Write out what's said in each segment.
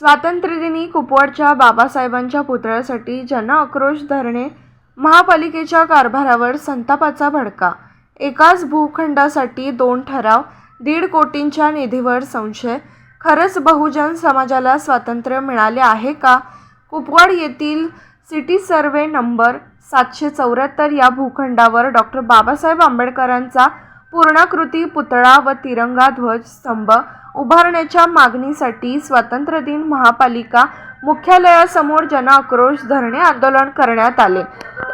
स्वातंत्र्यदिनी कुपवाडच्या बाबासाहेबांच्या पुतळ्यासाठी जनआक्रोश धरणे, महापालिकेच्या कारभारावर संतापाचा भडका. एकाच भूखंडासाठी 2 ठराव, 1.5 कोटींच्या निधीवर संशय. खरंच बहुजन समाजाला स्वातंत्र्य मिळाले आहे का? कुपवाड येथील सिटी सर्व्हे नंबर 774 या भूखंडावर डॉ. बाबासाहेब आंबेडकरांचा पूर्णाकृती पुतळा व तिरंगा ध्वज स्तंभ उभारण्याच्या मागणीसाठी स्वातंत्र्यदिन महापालिका मुख्यालयासमोर जनआक्रोश धरणे आंदोलन करण्यात आले.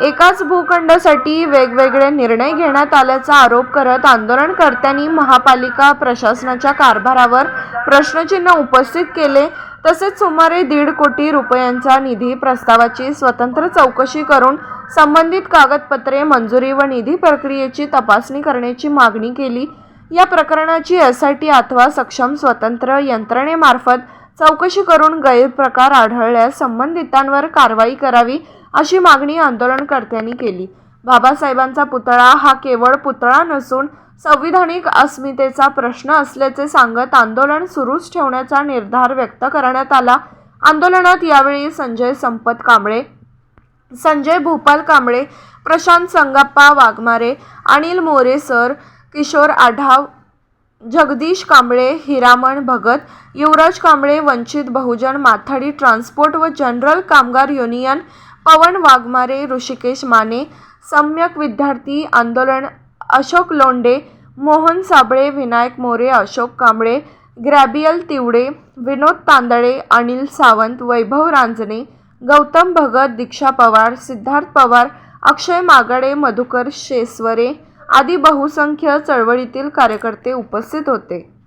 एकाच भूखंडासाठी वेगवेगळे निर्णय घेण्यात आल्याचा आरोप करत आंदोलनकर्त्यांनी महापालिका प्रशासनाच्या कारभारावर प्रश्नचिन्ह उपस्थित केले. तसेच सुमारे 1.5 कोटी रुपयांचा निधी प्रस्तावाची स्वतंत्र चौकशी करून संबंधित कागदपत्रे, मंजुरी व निधी प्रक्रियेची तपासणी करण्याची मागणी केली. या प्रकरणाची SIT अथवा सक्षम स्वतंत्र यंत्रणेमार्फत चौकशी करून गैरप्रकार आढळल्यास संबंधितांवर कारवाई करावी, अशी मागणी आंदोलनकर्त्यांनी केली. बाबासाहेबांचा पुतळा हा केवळ पुतळा नसून संविधानिक अस्मितेचा प्रश्न असल्याचे सांगत आंदोलन सुरूच ठेवण्याचा निर्धार व्यक्त करण्यात आला. आंदोलनात यावेळी संजय संपत कांबळे, संजय भूपाल कांबळे, प्रशांत संगप्पा वाघमारे, अनिल मोरेसर, किशोर आढाव, जगदीश कांबळे, हिरामण भगत, युवराज कांबळे, वंचित बहुजन माथाडी ट्रान्सपोर्ट व जनरल कामगार युनियन, पवन वाघमारे, ऋषिकेश माने, सम्यक विद्यार्थी आंदोलन, अशोक लोंढे, मोहन साबळे, विनायक मोरे, अशोक कांबळे, ग्रॅबियल तिवडे, विनोद तांदळे, अनिल सावंत, वैभव रांजणे, गौतम भगत, दीक्षा पवार, सिद्धार्थ पवार, अक्षय मागाडे, मधुकर शेसवरे आदी बहुसंख्य चळवळीतील कार्यकर्ते उपस्थित होते.